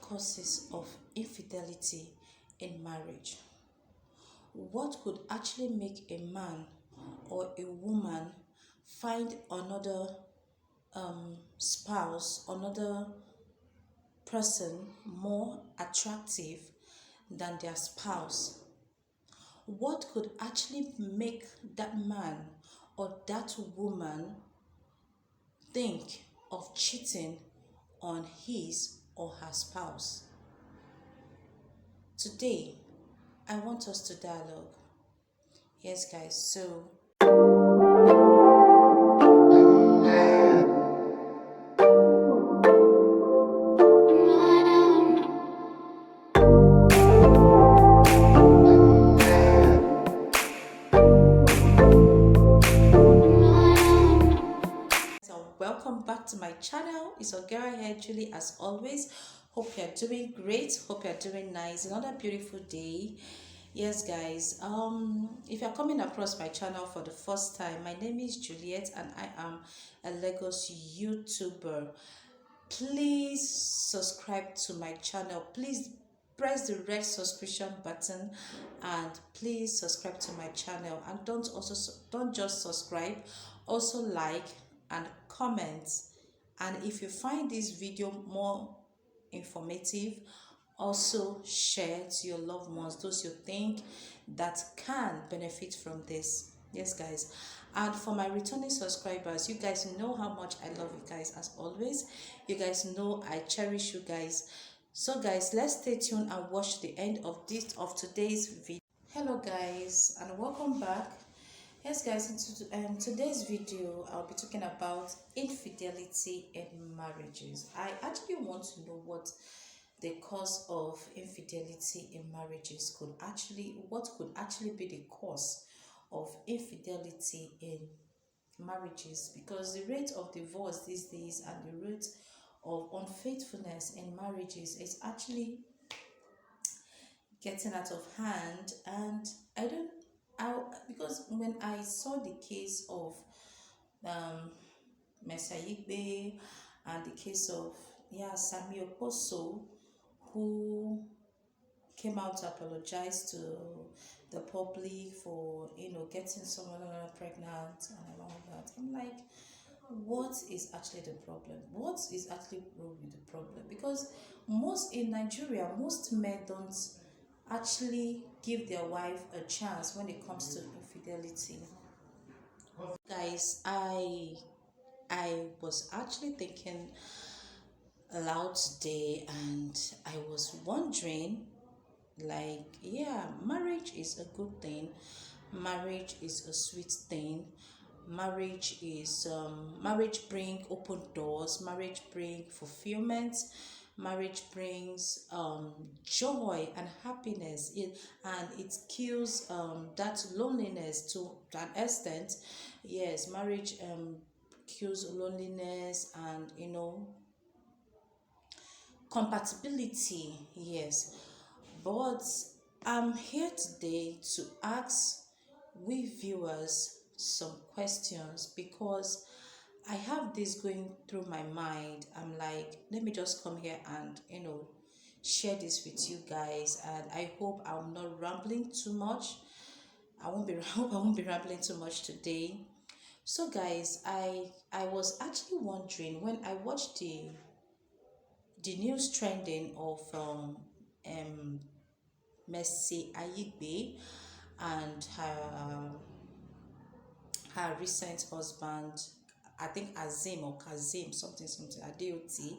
causes of infidelity in marriage? What could actually make a man or a woman find another spouse, another person more attractive than their spouse? What could actually make that man or that woman think of cheating on his or her spouse? Today, I want us to dialogue. Yes, guys, so welcome back to my channel. It's Ogera here, Julie, as always. Hope you're doing great. Hope you're doing nice. Another beautiful day. Yes, guys, if you're coming across my channel for the first time, my name is Juliet and I am a Lagos YouTuber. Please subscribe to my channel. Please press the red subscription button and please subscribe to my channel, and don't just subscribe, also like and comment. And if you find this video more informative, also share to your loved ones, those you think that can benefit from this. Yes, guys. And for my returning subscribers, you guys know how much I love you guys, as always. You guys know I cherish you guys. So guys, let's stay tuned and watch the end of today's video. Hello guys, and welcome back. Yes, guys, in today's video I'll be talking about infidelity in marriages. I actually want to know what the cause of infidelity in marriages what could actually be the cause of infidelity in marriages, because the rate of divorce these days and the rate of unfaithfulness in marriages is actually getting out of hand. And because when I saw the case of Aigbe and the case of Samie Okposo, who came out to apologize to the public for getting someone pregnant and all that, I'm like, what is actually the problem? What is actually wrong with the problem? Because in Nigeria, most men don't actually give their wife a chance when it comes to infidelity. Guys, I was actually thinking aloud today, and I was wondering, like, yeah, marriage is a good thing, marriage is a sweet thing, marriage bring open doors, marriage bring fulfillment, marriage brings joy and happiness, and it kills that loneliness to an extent. Yes, marriage kills loneliness and compatibility. Yes, but I'm here today to ask we viewers some questions, because I have this going through my mind. I'm like, let me just come here and share this with you guys, and I hope I'm not rambling too much. I hope I won't be rambling too much today. So guys, I was actually wondering when I watched the news trending of Mercy Aigbe and her recent husband, I think Azim or Kazim, something, Adeoti.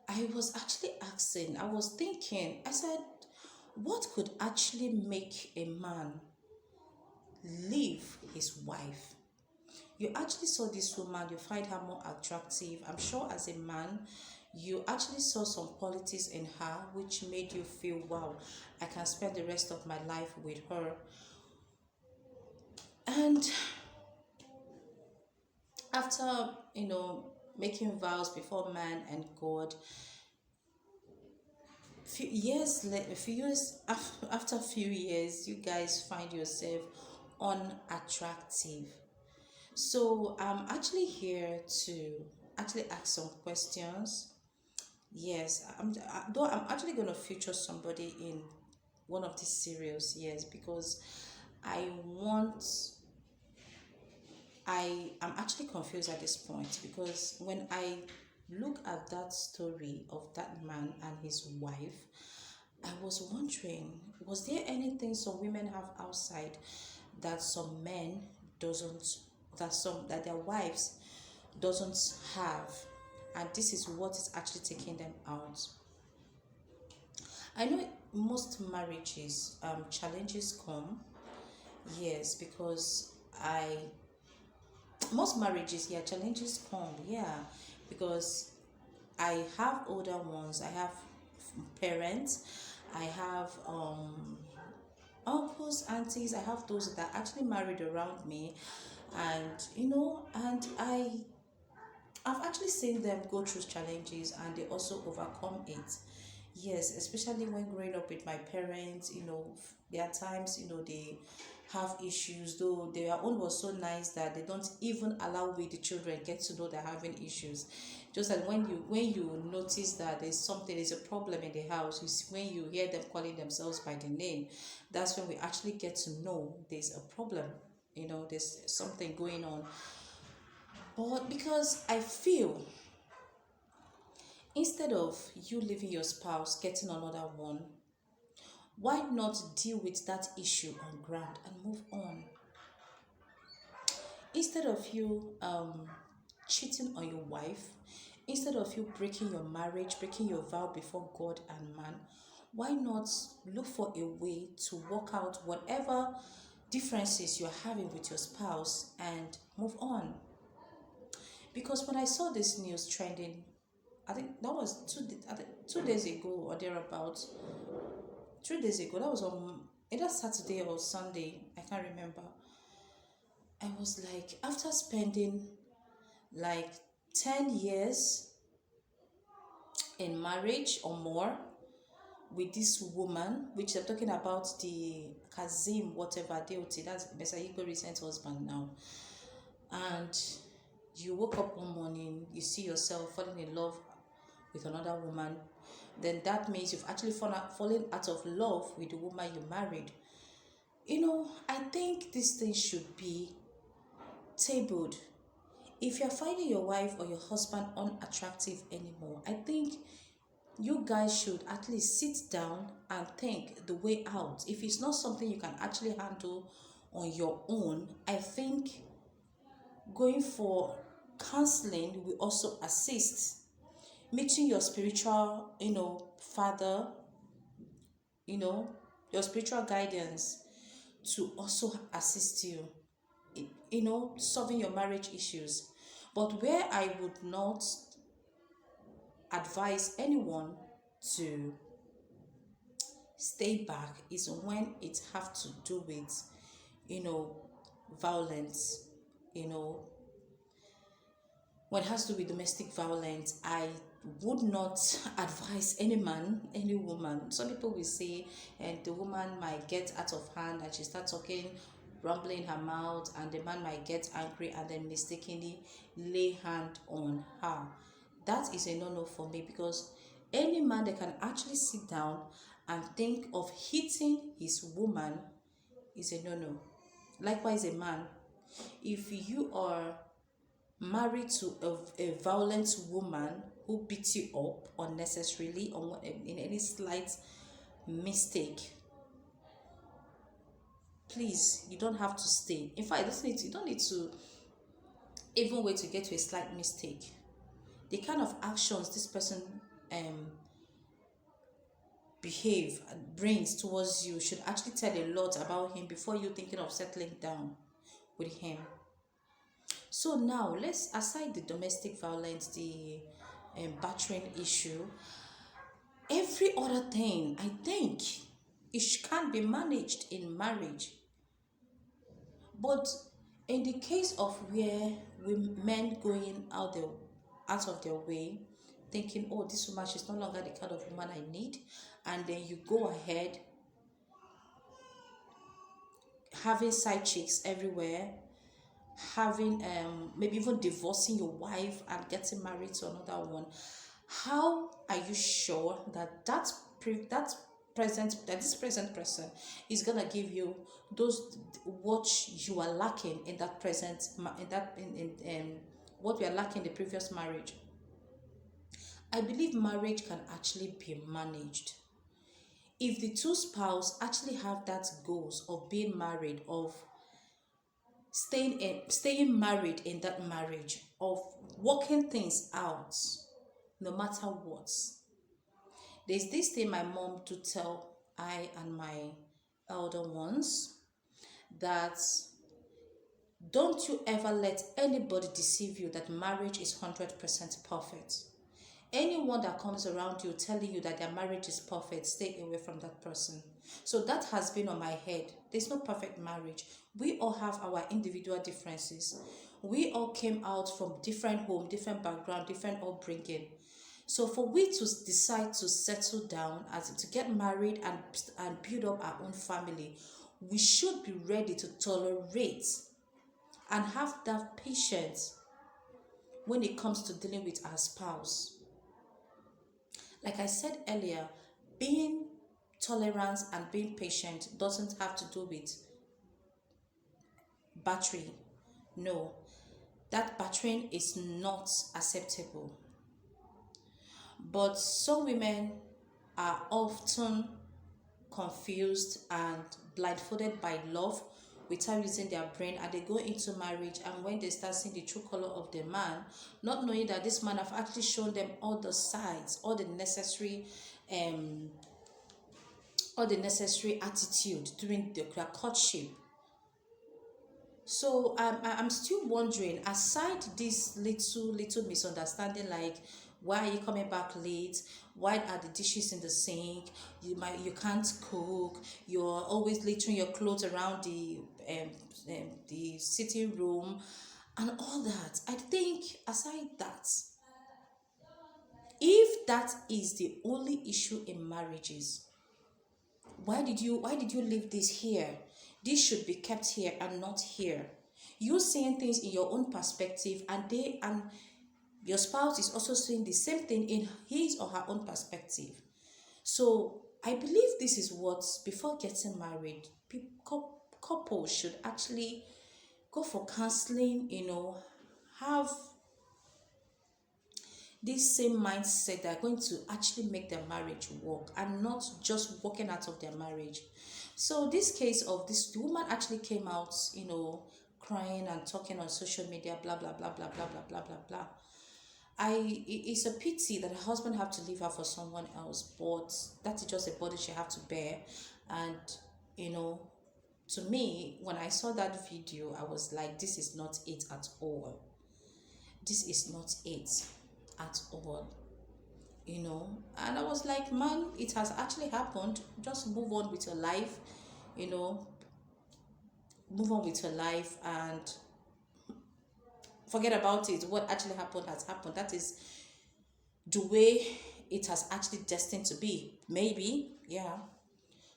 I was actually asking, I was thinking, I said, what could actually make a man leave his wife? You actually saw this woman, you find her more attractive. I'm sure as a man, you actually saw some qualities in her which made you feel, wow, I can spend the rest of my life with her. And after making vows before man and God, after a few years, you guys find yourself unattractive. So I'm actually here to actually ask some questions Yes, though I'm actually gonna feature somebody in one of these serials, yes, because I want I'm actually confused at this point because when I look at that story of that man and his wife, I was wondering, was there anything some women have outside that some men doesn't, that their wives doesn't have, and this is what is actually taking them out. I know most marriages challenges come, yes, because I most marriages, yeah, challenges come, yeah, because I have older ones, I have parents, I have uncles, aunties, I have those that are actually married around me, and and I've actually seen them go through challenges and they also overcome it. Yes, especially when growing up with my parents, there are times, they have issues, though their own was so nice that they don't even allow we the children get to know they're having issues. Just that when you notice that there's a problem in the house, when you hear them calling themselves by the name, that's when we actually get to know there's a problem. There's something going on. But because I feel instead of you leaving your spouse, getting another one, why not deal with that issue on ground and move on? Instead of you cheating on your wife, instead of you breaking your marriage, breaking your vow before God and man, why not look for a way to work out whatever differences you're having with your spouse and move on? Because when I saw this news trending, I think that was I think 2 days ago or thereabouts, 3 days ago, that was on either Saturday or Sunday, I can't remember. I was like, after spending like 10 years in marriage or more with this woman, which they're talking about the Kazim, whatever, Deoti, that's Mr. Igbo recent husband now. And you woke up one morning, you see yourself falling in love with another woman, then that means you've actually fallen out of love with the woman you married. I think this thing should be tabled. If you're finding your wife or your husband unattractive anymore, I think you guys should at least sit down and think the way out. If it's not something you can actually handle on your own, I think going for counseling will also assist. Meeting your spiritual, father, you know, your spiritual guidance to also assist you, solving your marriage issues. But where I would not advise anyone to stay back is when it have to do with, you know, violence, you know, when it has to do with domestic violence. I would not advise any man, any woman. Some people will say, and the woman might get out of hand and she starts talking, rumbling her mouth, and the man might get angry and then mistakenly lay hand on her. That is a no-no for me, because any man that can actually sit down and think of hitting his woman is a no-no. Likewise, a man, if you are married to a violent woman who beats you up unnecessarily or in any slight mistake, please, you don't have to stay. In fact, you don't need to even wait to get to a slight mistake. The kind of actions this person um behave and brings towards you should actually tell a lot about him before you thinking of settling down with him. So now let's aside the domestic violence, the battering issue, every other thing I think can be managed in marriage. But in the case of where men going out of their way, thinking, oh, this woman, she's no longer the kind of woman I need, and then you go ahead having side chicks everywhere, having maybe even divorcing your wife and getting married to another one. How are you sure that this present person is gonna give you those what you are lacking in that present in that in what we are lacking in the previous marriage? I believe marriage can actually be managed if the two spouse actually have that goals of being married, of staying married in that marriage, of working things out no matter what. There's this thing my mom to tell I and my elder ones, that don't you ever let anybody deceive you that marriage is 100% perfect. Anyone that comes around you telling you that their marriage is perfect, stay away from that person. So that has been on my head. There's no perfect marriage. We all have our individual differences. We all came out from different home, different background, different upbringing. So for we to decide to settle down, as to get married and build up our own family, we should be ready to tolerate and have that patience when it comes to dealing with our spouse. Like I said earlier, being tolerant and being patient doesn't have to do with battering. No, that battering is not acceptable. But some women are often confused and blindfolded by love without using their brain, and they go into marriage, and when they start seeing the true color of the man, not knowing that this man have actually shown them all the sides, um all the necessary attitude during their courtship. So I'm still wondering, aside this little misunderstanding, like why are you coming back late? Why are the dishes in the sink? You can't cook. You're always littering your clothes around the sitting room, and all that. I think aside that, if that is the only issue in marriages, why did you leave this here? This should be kept here and not here. You seeing things in your own perspective, and your spouse is also seeing the same thing in his or her own perspective. So I believe this is what, before getting married, couples should actually go for counseling, have this same mindset that are going to actually make their marriage work, and not just walking out of their marriage. So this case of this, the woman actually came out, crying and talking on social media, blah blah blah blah blah blah blah blah blah. It's a pity that her husband have to leave her for someone else, but that is just a burden she have to bear. And you know, to me, when I saw that video, I was like, this is not it at all. This is not it at all. And I was like, man, it has actually happened. Just move on with your life, you know, move on with your life and forget about it. What actually happened has happened. That is the way it has actually destined to be. Maybe, yeah.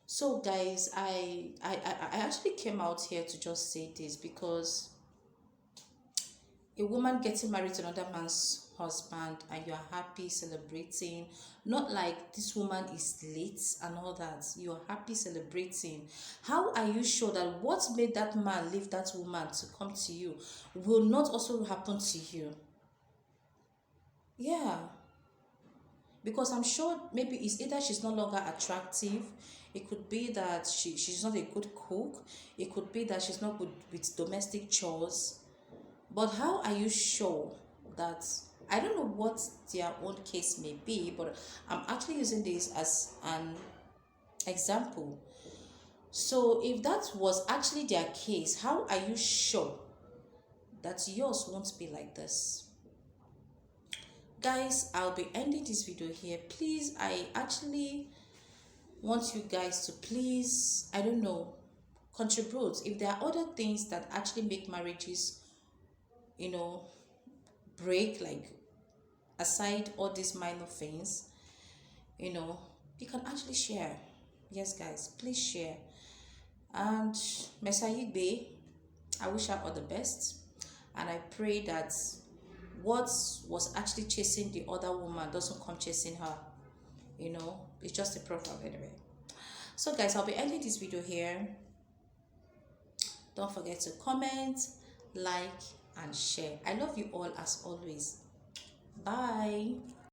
So guys, I actually came out here to just say this, because a woman getting married to another man's husband and you are happy celebrating, not like this woman is late and all that, you are happy celebrating. How are you sure that what made that man leave that woman to come to you will not also happen to you? Yeah, because I'm sure maybe it's either she's no longer attractive, it could be that she's not a good cook, it could be that she's not good with domestic chores. But how are you sure that, I don't know what their own case may be, but I'm actually using this as an example. So if that was actually their case, how are you sure that yours won't be like this? Guys, I'll be ending this video here. Please, I actually want you guys to please, I don't know, contribute. If there are other things that actually make marriages, break, like aside all these minor things, you know you can actually share. Yes guys, please share. And Miss Aigbe, I wish her all the best, and I pray that what was actually chasing the other woman doesn't come chasing her. It's just a proverb anyway. So guys, I'll be ending this video here. Don't forget to comment, like, and share. I love you all as always. Bye.